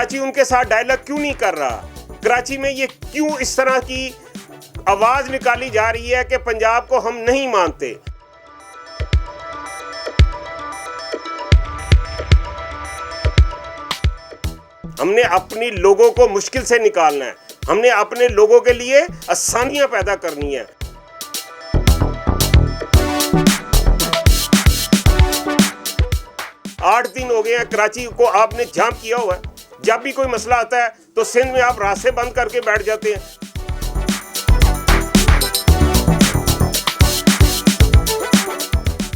کراچی ان کے ساتھ ڈائلاگ کیوں نہیں کر رہا؟ کراچی میں یہ کیوں اس طرح کی آواز نکالی جا رہی ہے کہ پنجاب کو ہم نہیں مانتے؟ ہم نے اپنی لوگوں کو مشکل سے نکالنا ہے، ہم نے اپنے لوگوں کے لیے آسانیاں پیدا کرنی ہیں۔ 8 دن ہو گئے ہیں کراچی کو آپ نے جام کیا ہوا ہے۔ جب بھی کوئی مسئلہ آتا ہے تو سندھ میں آپ راستے بند کر کے بیٹھ جاتے ہیں۔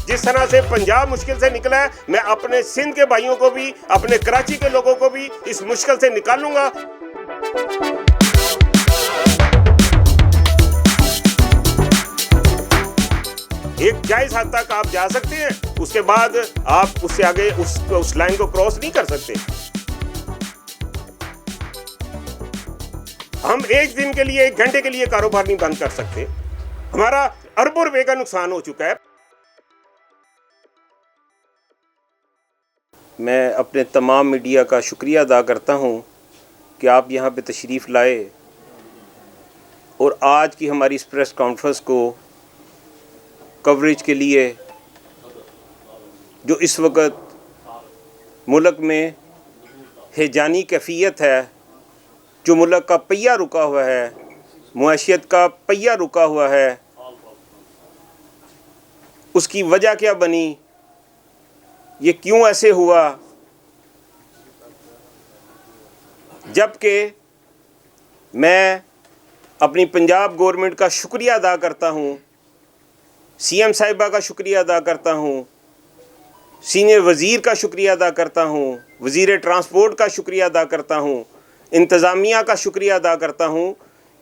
جس طرح سے پنجاب مشکل سے نکلا ہے، میں اپنے سندھ کے بھائیوں کو بھی، اپنے کراچی کے لوگوں کو بھی اس مشکل سے نکالوں گا۔ ایک جائز حد تک آپ جا سکتے ہیں، اس کے بعد آپ اس سے آگے اس لائن کو کراس نہیں کر سکتے۔ ہم ایک دن کے لیے، ایک گھنٹے کے لیے کاروبار نہیں بند کر سکتے۔ ہمارا اربوں روپے کا نقصان ہو چکا ہے۔ میں اپنے تمام میڈیا کا شکریہ ادا کرتا ہوں کہ آپ یہاں پہ تشریف لائے اور آج کی ہماری اس پریس کانفرنس کو کوریج کے لیے، جو اس وقت ملک میں ہیجانی کیفیت ہے، جو ملک کا پہیہ رکا ہوا ہے، معیشت کا پہیہ رکا ہوا ہے، اس کی وجہ کیا بنی، یہ کیوں ایسے ہوا؟ جبکہ میں اپنی پنجاب گورنمنٹ کا شکریہ ادا کرتا ہوں، سی ایم صاحبہ کا شکریہ ادا کرتا ہوں، سینئر وزیر کا شکریہ ادا کرتا ہوں، وزیر ٹرانسپورٹ کا شکریہ ادا کرتا ہوں، انتظامیہ کا شکریہ ادا کرتا ہوں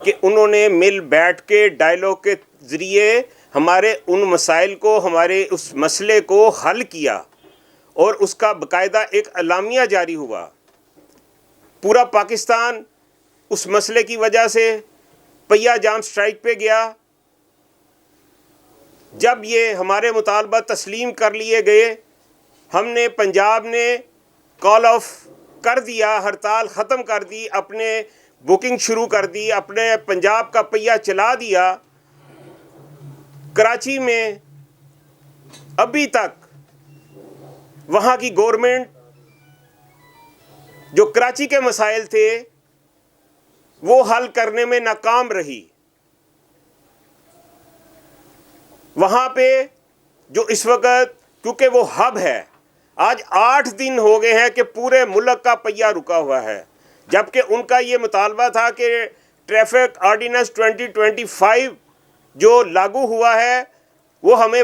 کہ انہوں نے مل بیٹھ کے ڈائلاگ کے ذریعے ہمارے ان مسائل کو، ہمارے اس مسئلے کو حل کیا اور اس کا باقاعدہ ایک اعلامیہ جاری ہوا۔ پورا پاکستان اس مسئلے کی وجہ سے پہیہ جام سٹرائک پہ گیا۔ جب یہ ہمارے مطالبہ تسلیم کر لیے گئے، ہم نے، پنجاب نے کال آف کر دیا، ہڑتال ختم کر دی، اپنے بکنگ شروع کر دی، اپنے پنجاب کا پہیہ چلا دیا۔ کراچی میں ابھی تک وہاں کی گورنمنٹ جو کراچی کے مسائل تھے وہ حل کرنے میں ناکام رہی۔ وہاں پہ جو اس وقت، کیونکہ وہ ہب ہے، آج 8 دن ہو گئے ہیں کہ پورے ملک کا پہیہ رکا ہوا ہے، جبکہ ان کا یہ مطالبہ تھا کہ ٹریفک آرڈیننس 2025 جو لاگو ہوا ہے وہ ہمیں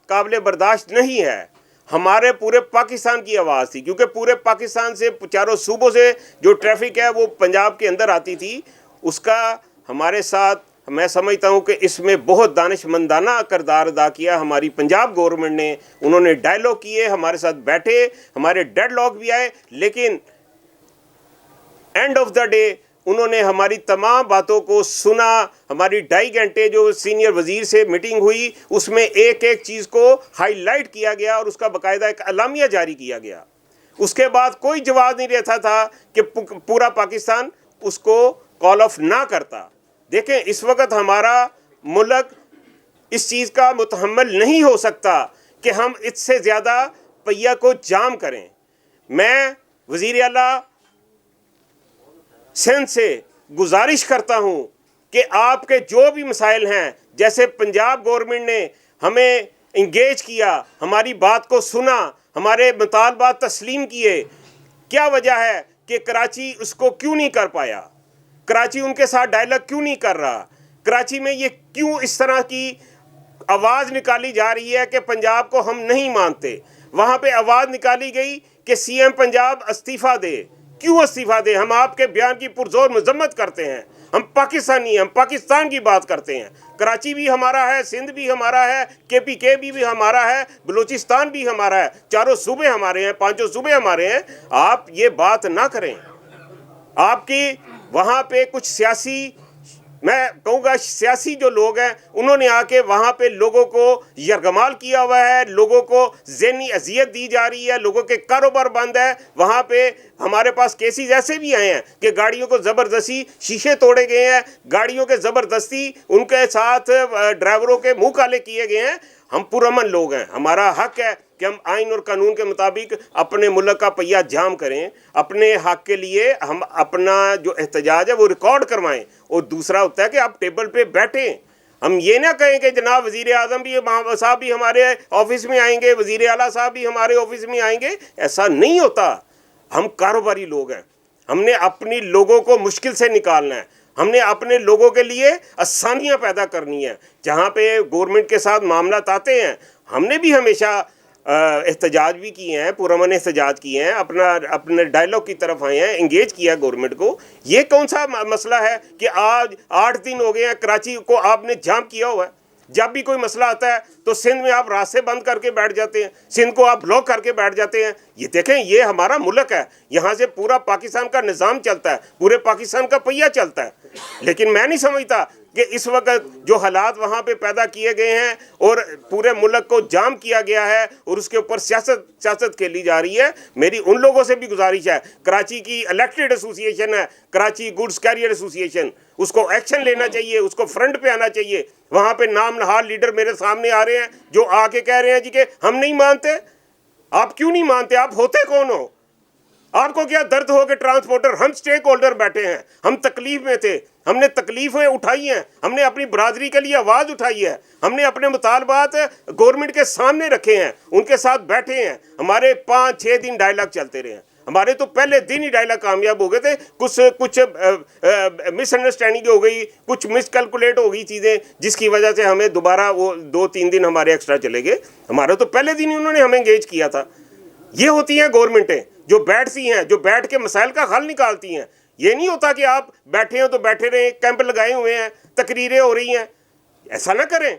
قابل برداشت نہیں ہے۔ ہمارے پورے پاکستان کی آواز تھی، کیونکہ پورے پاکستان سے، چاروں صوبوں سے جو ٹریفک ہے وہ پنجاب کے اندر آتی تھی۔ اس کا ہمارے ساتھ، میں سمجھتا ہوں کہ اس میں بہت دانش مندانہ کردار ادا کیا ہماری پنجاب گورنمنٹ نے۔ انہوں نے ڈائلاگ کیے، ہمارے ساتھ بیٹھے، ہمارے ڈیڈ لاک بھی آئے، لیکن اینڈ آف دا ڈے انہوں نے ہماری تمام باتوں کو سنا۔ ہماری 2.5 گھنٹے جو سینئر وزیر سے میٹنگ ہوئی، اس میں ایک ایک چیز کو ہائی لائٹ کیا گیا اور اس کا باقاعدہ ایک اعلامیہ جاری کیا گیا۔ اس کے بعد کوئی جواز نہیں رہتا تھا کہ پورا پاکستان اس کو کال آف نہ کرتا۔ دیکھیں، اس وقت ہمارا ملک اس چیز کا متحمل نہیں ہو سکتا کہ ہم اس سے زیادہ پہیہ کو جام کریں۔ میں وزیر اعلیٰ سندھ سے گزارش کرتا ہوں کہ آپ کے جو بھی مسائل ہیں، جیسے پنجاب گورنمنٹ نے ہمیں انگیج کیا، ہماری بات کو سنا، ہمارے مطالبات تسلیم کیے، کیا وجہ ہے کہ کراچی اس کو کیوں نہیں کر پایا؟ کراچی ان کے ساتھ ڈائلاگ کیوں نہیں کر رہا؟ کراچی میں یہ کیوں اس طرح کی آواز نکالی جا رہی ہے کہ پنجاب کو ہم نہیں مانتے؟ وہاں پہ آواز نکالی گئی کہ سی ایم پنجاب استعفیٰ دے۔ کیوں استعفیٰ دے؟ ہم آپ کے بیان کی پرزور مذمت کرتے ہیں۔ ہم پاکستانی ہیں، ہم پاکستان کی بات کرتے ہیں۔ کراچی بھی ہمارا ہے، سندھ بھی ہمارا ہے، KPK بھی ہمارا ہے، بلوچستان بھی ہمارا ہے، چاروں صوبے ہمارے ہیں، 5 صوبے ہمارے ہیں۔ آپ یہ بات نہ کریں۔ آپ کی وہاں پہ کچھ سیاسی میں کہوں گا سیاسی جو لوگ ہیں انہوں نے آ کے وہاں پہ لوگوں کو یرغمال کیا ہوا ہے، لوگوں کو ذہنی اذیت دی جا رہی ہے، لوگوں کے کاروبار بند ہے. وہاں پہ ہمارے پاس کیسز ایسے بھی آئے ہیں کہ گاڑیوں کو زبردستی شیشے توڑے گئے ہیں، گاڑیوں کے زبردستی ان کے ساتھ ڈرائیوروں کے منہ کالے کیے گئے ہیں. ہم پرامن لوگ ہیں، ہمارا حق ہے کہ ہم آئین اور قانون کے مطابق اپنے ملک کا پہیہ جام کریں، اپنے حق کے لیے ہم اپنا جو احتجاج ہے وہ ریکارڈ کروائیں. اور دوسرا ہوتا ہے کہ آپ ٹیبل پہ بیٹھیں. ہم یہ نہ کہیں کہ جناب وزیر اعظم بھی صاحب بھی ہمارے آفس میں آئیں گے، وزیر اعلیٰ صاحب بھی ہمارے آفس میں آئیں گے. ایسا نہیں ہوتا. ہم کاروباری لوگ ہیں، ہم نے اپنی لوگوں کو مشکل سے نکالنا ہے، ہم نے اپنے لوگوں کے لیے آسانیاں پیدا کرنی ہیں. جہاں پہ گورنمنٹ کے ساتھ معاملات آتے ہیں ہم نے بھی ہمیشہ احتجاج بھی کیے ہیں، پرامن احتجاج کیے ہیں، اپنے ڈائلاگ کی طرف آئے ہیں، انگیج کیا ہے گورنمنٹ کو. یہ کون سا مسئلہ ہے کہ آج 8 دن ہو گئے ہیں کراچی کو آپ نے جام کیا ہوا ہے؟ جب بھی کوئی مسئلہ آتا ہے تو سندھ میں آپ راستے بند کر کے بیٹھ جاتے ہیں، سندھ کو آپ بلاک کر کے بیٹھ جاتے ہیں. یہ دیکھیں یہ ہمارا ملک ہے، یہاں سے پورا پاکستان کا نظام چلتا ہے، پورے پاکستان کا پہیہ چلتا ہے. لیکن میں نہیں سمجھتا کہ اس وقت جو حالات وہاں پہ پیدا کیے گئے ہیں اور پورے ملک کو جام کیا گیا ہے اور اس کے اوپر سیاست کھیلی جا رہی ہے. میری ان لوگوں سے بھی گزارش ہے، کراچی کی الیکٹڈ ایسوسی ایشن ہے کراچی گوڈز کیریئر ایسوسی ایشن، اس کو ایکشن لینا چاہیے، اس کو فرنٹ پہ آنا چاہیے. وہاں پہ نام نہاد لیڈر میرے سامنے آ رہے ہیں جو آ کے کہہ رہے ہیں جی کہ ہم نہیں مانتے. آپ کیوں نہیں مانتے؟ آپ ہوتے کون ہو؟ آپ کو کیا درد ہو کہ ٹرانسپورٹر؟ ہم سٹیک ہولڈر بیٹھے ہیں، ہم تکلیف میں تھے، ہم نے تکلیفیں اٹھائی ہیں، ہم نے اپنی برادری کے لیے آواز اٹھائی ہے، ہم نے اپنے مطالبات گورنمنٹ کے سامنے رکھے ہیں، ان کے ساتھ بیٹھے ہیں. ہمارے 5-6 دن ڈائلاگ چلتے رہے ہیں، ہمارے تو پہلے دن ہی ڈائلاگ کامیاب ہو گئے تھے. کچھ مس انڈرسٹینڈنگ ہو گئی، کچھ مس کیلکولیٹ ہو گئی چیزیں، جس کی وجہ سے ہمیں دوبارہ وہ 2-3 دن ہمارے ایکسٹرا چلے گئے. ہمارا تو پہلے دن ہی انہوں نے ہمیں انگیج کیا تھا. یہ ہوتی ہیں گورنمنٹیں جو بیٹھتی ہیں، جو بیٹھ کے مسائل کا حل نکالتی ہیں. یہ نہیں ہوتا کہ آپ بیٹھے ہو تو بیٹھے رہیں، کیمپ لگائے ہوئے ہیں، تقریریں ہو رہی ہیں. ایسا نہ کریں.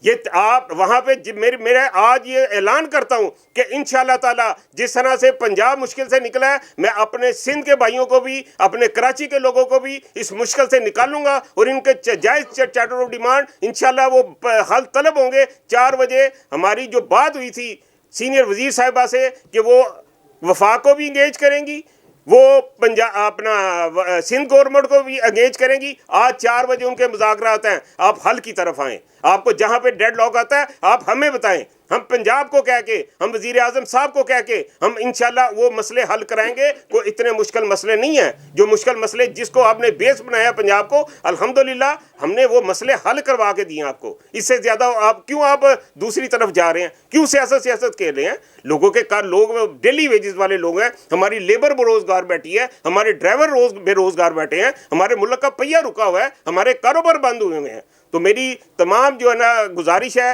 یہ آپ وہاں پہ میرا آج یہ اعلان کرتا ہوں کہ انشاءاللہ تعالی جس طرح سے پنجاب مشکل سے نکلا ہے، میں اپنے سندھ کے بھائیوں کو بھی، اپنے کراچی کے لوگوں کو بھی اس مشکل سے نکالوں گا اور ان کے جائز چارٹر آف ڈیمانڈ انشاءاللہ وہ حل طلب ہوں گے. 4 بجے ہماری جو بات ہوئی تھی سینئر وزیر صاحبہ سے کہ وہ وفاق کو بھی انگیج کریں گی، وہ اپنا سندھ گورنمنٹ کو بھی انگیج کریں گی. آج 4 بجے ان کے مذاکرات ہیں. آپ حل کی طرف آئیں. آپ کو جہاں پہ ڈیڈ لاک آتا ہے آپ ہمیں بتائیں، ہم پنجاب کو کہہ کے، ہم وزیر اعظم صاحب کو کہہ کے ہم انشاءاللہ وہ مسئلے حل کرائیں گے. کوئی اتنے مشکل مسئلے نہیں ہیں. جو مشکل مسئلے جس کو آپ نے بیس بنایا پنجاب کو، الحمدللہ ہم نے وہ مسئلے حل کروا کے دیے آپ کو. اس سے زیادہ آپ دوسری طرف جا رہے ہیں؟ کیوں سیاست کھیل رہے ہیں؟ لوگوں کے لوگ ڈیلی ویجز والے لوگ ہیں، ہماری لیبر بے روزگار بیٹھی ہے، ہمارے ڈرائیور بے روزگار بیٹھے ہیں، ہمارے ملک کا پہیہ رکا ہوا ہے، ہمارے کاروبار بند ہوئے ہیں. تو میری تمام جو ہے نا گزارش ہے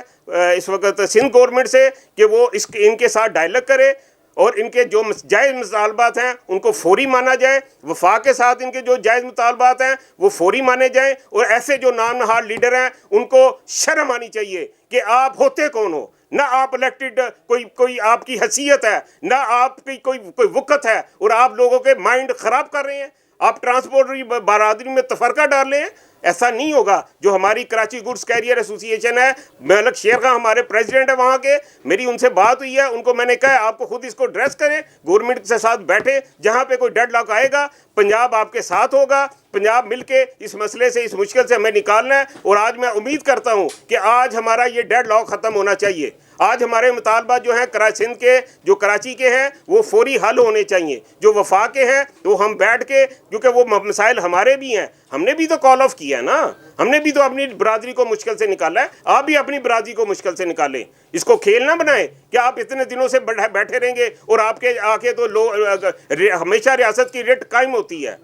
اس وقت سندھ گورنمنٹ سے کہ وہ ان کے ساتھ ڈائلاگ کرے اور ان کے جو جائز مطالبات ہیں ان کو فوری مانا جائے. وفاق کے ساتھ ان کے جو جائز مطالبات ہیں وہ فوری مانے جائیں. اور ایسے جو نام نہاد لیڈر ہیں ان کو شرم آنی چاہیے کہ آپ ہوتے کون ہو. نہ آپ الیکٹڈ کوئی آپ کی حیثیت ہے، نہ آپ کی کوئی وقت ہے، اور آپ لوگوں کے مائنڈ خراب کر رہے ہیں. آپ ٹرانسپورٹ برادری میں تفرقہ ڈال رہے ہیں. ایسا نہیں ہوگا. جو ہماری کراچی گوڈز کیریئر ایسوسی ایشن ہے، ملک شیر خان ہمارے پریزیڈنٹ ہے وہاں کے، میری ان سے بات ہوئی ہے. ان کو میں نے کہا آپ کو خود اس کو ڈریس کریں، گورنمنٹ کے ساتھ بیٹھے. جہاں پہ کوئی ڈیڈ لاک آئے گا پنجاب آپ کے ساتھ ہوگا. پنجاب مل کے اس مسئلے سے، اس مشکل سے ہمیں نکالنا ہے. اور آج میں امید کرتا ہوں کہ آج ہمارا یہ ڈیڈ لاک ختم ہونا چاہیے. آج ہمارے مطالبات جو ہیں سندھ کے، جو کراچی کے ہیں، وہ فوری حل ہونے چاہیے. جو وفاق کے ہیں وہ ہم بیٹھ کے، کیونکہ وہ مسائل ہمارے بھی ہیں، ہم نے بھی تو کال آف کیا ہے نا، ہم نے بھی تو اپنی برادری کو مشکل سے نکالا ہے. آپ بھی اپنی برادری کو مشکل سے نکالیں. اس کو کھیل نہ بنائیں کہ آپ اتنے دنوں سے بیٹھے رہیں گے اور آپ کے آ کے تو ہمیشہ ریاست کی ریٹ قائم ہوتی ہے.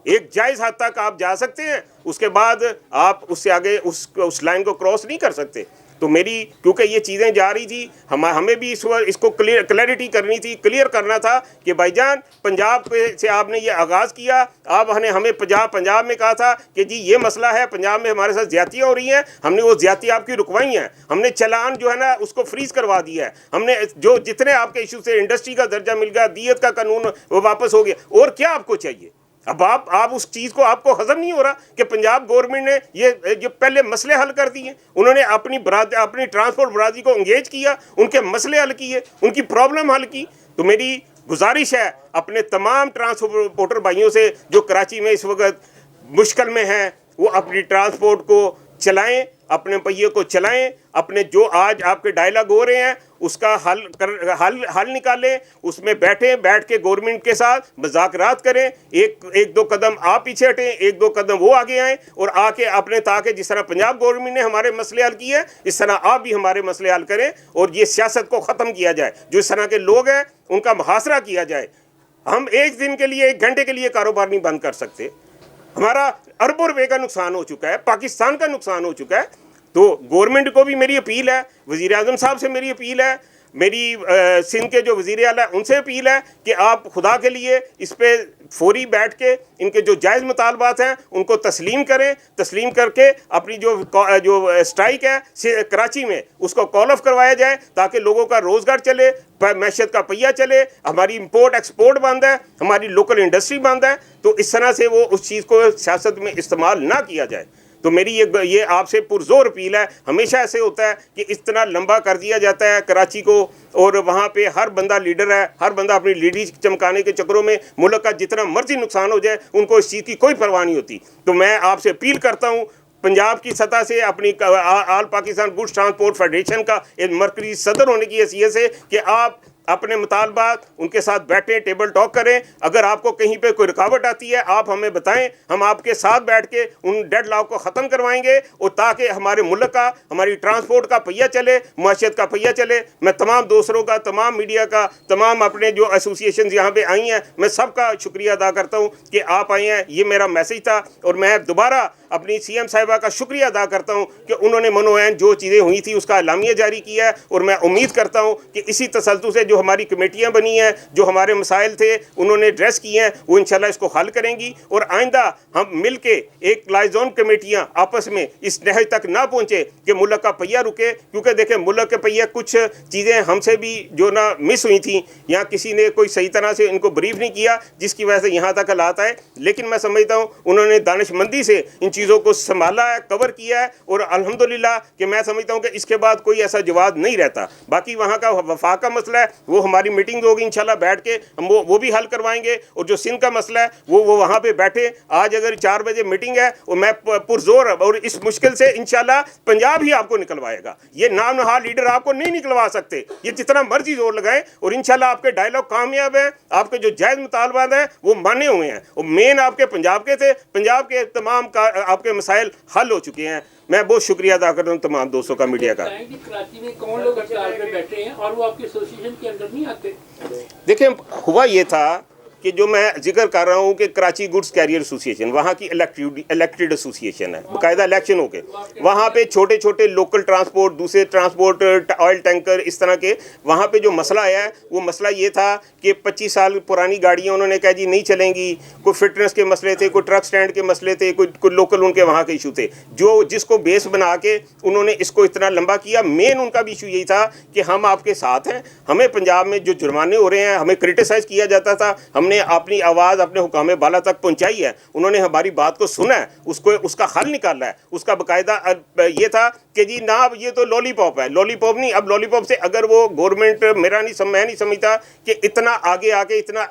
ایک جائز حد تک آپ جا سکتے ہیں، اس کے بعد آپ اس سے آگے اس لائن کو کراس نہیں کر سکتے. تو میری کیونکہ یہ چیزیں جا رہی تھی، ہمیں بھی اس کو کلیئرٹی کرنی تھی، کلیئر کرنا تھا کہ بھائی جان پنجاب سے آپ نے یہ آغاز کیا. آپ نے ہمیں پنجاب میں کہا تھا کہ جی یہ مسئلہ ہے، پنجاب میں ہمارے ساتھ زیادتیاں ہو رہی ہیں. ہم نے وہ زیادتی آپ کی رکوائی ہیں. ہم نے چلان جو ہے نا اس کو فریز کروا دیا ہے. ہم نے جو جتنے آپ کے ایشو سے انڈسٹری کا درجہ مل گیا، دیت کا قانون وہ واپس ہو گیا. اور کیا آپ کو چاہیے؟ اب آپ اس چیز کو آپ کو ہضم نہیں ہو رہا کہ پنجاب گورنمنٹ نے یہ جو پہلے مسئلے حل کر دیے, انہوں نے اپنی ٹرانسپورٹ برادری کو انگیج کیا, ان کے مسئلے حل کیے, ان کی پرابلم حل کی. تو میری گزارش ہے اپنے تمام ٹرانسپورٹر بھائیوں سے جو کراچی میں اس وقت مشکل میں ہیں, وہ اپنی ٹرانسپورٹ کو چلائیں, اپنے پہیے کو چلائیں, اپنے جو آج آپ کے ڈائلاگ ہو رہے ہیں اس کا حل نکالیں, اس میں بیٹھ کے گورنمنٹ کے ساتھ مذاکرات کریں, ایک دو قدم آپ پیچھے ہٹیں, ایک دو قدم وہ آگے آئیں, اور آ کے اپنے تاکہ جس طرح پنجاب گورنمنٹ نے ہمارے مسئلے حل کیے اس طرح آپ بھی ہمارے مسئلے حل کریں, اور یہ سیاست کو ختم کیا جائے. جو اس طرح کے لوگ ہیں ان کا محاصرہ کیا جائے. ہم ایک دن کے لیے, ایک گھنٹے کے لیے کاروبار نہیں بند کر سکتے. ہمارا اربوں روپے کا نقصان ہو چکا ہے, پاکستان کا نقصان ہو چکا ہے. تو گورنمنٹ کو بھی میری اپیل ہے, وزیر اعظم صاحب سے میری اپیل ہے, میری سندھ کے جو وزیر اعلیٰ ان سے اپیل ہے کہ آپ خدا کے لیے اس پہ فوری بیٹھ کے ان کے جو جائز مطالبات ہیں ان کو تسلیم کریں, تسلیم کر کے اپنی جو اسٹرائک ہے کراچی میں اس کو کال آف کروایا جائے تاکہ لوگوں کا روزگار چلے, معیشت کا پہیہ چلے. ہماری امپورٹ ایکسپورٹ بند ہے, ہماری لوکل انڈسٹری بند ہے, تو اس طرح سے وہ اس چیز کو سیاست میں استعمال نہ کیا جائے. تو میری یہ آپ سے پرزور اپیل ہے. ہمیشہ ایسے ہوتا ہے کہ اتنا لمبا کر دیا جاتا ہے کراچی کو, اور وہاں پہ ہر بندہ لیڈر ہے, ہر بندہ اپنی لیڈی چمکانے کے چکروں میں ملک کا جتنا مرضی نقصان ہو جائے ان کو اس چیز کی کوئی پرواہ نہیں ہوتی. تو میں آپ سے اپیل کرتا ہوں پنجاب کی سطح سے, اپنی آل پاکستان گڈس ٹرانسپورٹ فیڈریشن کا ایک مرکزی صدر ہونے کی حیثیت سے, کہ آپ اپنے مطالبات ان کے ساتھ بیٹھیں, ٹیبل ٹاک کریں. اگر آپ کو کہیں پہ کوئی رکاوٹ آتی ہے آپ ہمیں بتائیں, ہم آپ کے ساتھ بیٹھ کے ان ڈیڈ لاک کو ختم کروائیں گے, اور تاکہ ہمارے ملک کا, ہماری ٹرانسپورٹ کا پہیہ چلے, معیشت کا پہیہ چلے. میں تمام دوسروں کا, تمام میڈیا کا, تمام اپنے جو ایسوسیشنز یہاں پہ آئی ہیں, میں سب کا شکریہ ادا کرتا ہوں کہ آپ آئی ہیں. یہ میرا میسیج تھا, اور میں دوبارہ اپنی سی ایم صاحبہ کا شکریہ ادا کرتا ہوں کہ انہوں نے منوعین جو چیزیں ہوئی تھی اس کا اعلامیہ جاری کیا ہے, اور میں امید کرتا ہوں کہ اسی تسلسل سے جو ہماری کمیٹیاں بنی ہیں, جو ہمارے مسائل تھے انہوں نے ایڈریس کیے ہیں, وہ انشاءاللہ اس کو حل کریں گی. اور آئندہ ہم مل کے ایک لائزون کمیٹیاں آپس میں اس نہج تک نہ پہنچے کہ ملک کا پہیہ رکے, کیونکہ دیکھیں ملک کے پہیہ کچھ چیزیں ہم سے بھی جو نا مس ہوئی تھیں, یا کسی نے کوئی صحیح طرح سے ان کو بریف نہیں کیا جس کی وجہ سے یہاں تک حالات آئے. لیکن میں سمجھتا ہوں انہوں نے دانش مندی سے ان چیزوں کو سنبھالا ہے, کور کیا ہے, اور الحمدللہ کہ میں سمجھتا ہوں کہ اس کے بعد کوئی ایسا جواب نہیں رہتا. باقی وہاں کا وفاق کا مسئلہ ہے, وہ ہماری میٹنگ ہوگی انشاءاللہ, بیٹھ کے ہم وہ بھی حل کروائیں گے. اور جو سندھ کا مسئلہ ہے وہ وہاں پہ بیٹھے. آج اگر 4 بجے میٹنگ ہے, اور میں پرزور, اور اس مشکل سے انشاءاللہ پنجاب ہی آپ کو نکلوائے گا. یہ نام نہاد لیڈر آپ کو نہیں نکلوا سکتے, یہ جتنا مرضی زور لگائیں. اور انشاءاللہ آپ کے ڈائلاگ کامیاب ہیں, آپ کے جو جائز مطالبات ہیں وہ مانے ہوئے ہیں, اور مین آپ کے پنجاب کے تھے. پنجاب کے تمام آپ کے مسائل حل ہو چکے ہیں. میں بہت شکریہ ادا کرتا ہوں تمام دوستوں کا, میڈیا کا. کراچی میں کون لوگ ہڑتال پہ بیٹھے ہیں اور وہ آپ کی ایسوسیشن کے اندر نہیں آتے؟ دیکھیں ہوا یہ تھا کہ جو میں ذکر کر رہا ہوں کہ کراچی گڈس کیریئر ایسوسیشن وہاں کی الیکٹڈ ایسوسیشن ہے, باقاعدہ الیکشن ہو کے وہاں پہ چھوٹے چھوٹے لوکل ٹرانسپورٹ, دوسرے ٹرانسپورٹ, آئل ٹینکر, اس طرح کے وہاں پہ جو مسئلہ آیا ہے وہ مسئلہ یہ تھا کہ 25 سال پرانی گاڑیاں انہوں نے کہا جی نہیں چلیں گی. کوئی فٹنس کے مسئلے تھے, کوئی ٹرک سٹینڈ کے مسئلے تھے, کوئی لوکل ان کے وہاں کے ایشو تھے, جس کو بیس بنا کے انہوں نے اس کو اتنا لمبا کیا. مین ان کا بھی ایشو یہی تھا کہ ہم آپ کے ساتھ ہیں, ہمیں پنجاب میں جو جرمانے ہو رہے ہیں ہمیں کرٹیسائز کیا جاتا تھا, ہم نے اپنی آواز اپنے حکام بالا تک پہنچائی ہے, انہوں نے ہماری بات کو سنا ہے, اس کا حل نکالا ہے. اس کا باقاعدہ یہ تھا کہ جی نہ یہ تو لولی پاپ ہے, لولی پاپ نہیں. اب لولی پاپ سے اگر وہ گورنمنٹ میں نہیں سمجھتا کہ اتنا آگے آ کے اتنا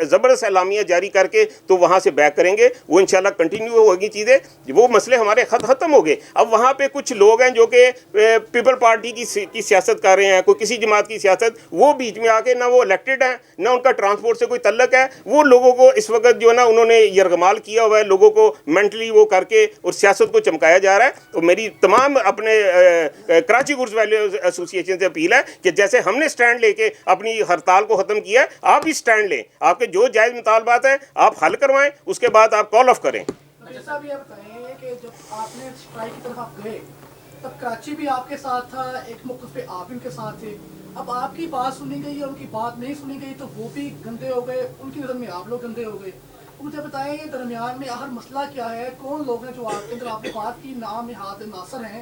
زبردست اعلامیہ جاری کر کے تو وہاں سے بیک کریں گے, وہ انشاءاللہ کنٹینیو ہوگی چیزیں. وہ مسئلے ہمارے ختم ہو گئے. اب وہاں پہ کچھ لوگ ہیں جو کہ پیپل پارٹی کی سیاست کر رہے ہیں, کوئی کسی جماعت کی سیاست, وہ بیچ میں آ کے نہ وہ الیکٹڈ ہیں نہ ان کا ٹرانسپورٹ سے کوئی تعلق ہے. وہ لوگوں کو اس وقت جو ہے نا انہوں نے یرغمال کیا ہوا ہے, لوگوں کو مینٹلی وہ کر کے اور سیاست کو چمکایا جا رہا ہے. تو میری تمام اپنے کراچی گڈس ویلیو ایسوسیشن سے اپیل ہے کہ جیسے ہم نے سٹینڈ لے کے اپنی ہڑتال کو ختم کیا ہے, آپ بھی سٹینڈ لیں, آپ کے جو جائز مطالبات ہیں آپ حل کروائیں, اس کے بعد آپ کال آف کریں. جیسا بھی آپ بتائیں کہ جب آپ نے اسٹرائک کی طرف آپ گئے تب کراچی بھی آپ کے ساتھ تھا, ایک موقع پہ آپ ان کے ساتھ تھے. اب آپ کی بات سنی گئی اور ان کی بات نہیں سنی گئی تو وہ بھی گندے ہو گئے, ان کی نظر میں آپ لوگ گندے ہو گئے. مجھے بتائیں یہ درمیان میں ہر مسئلہ کیا ہے, کون لوگ ہیں جو آپ کے اندر آپ نے بات کی نام نہاد ناصر ہیں,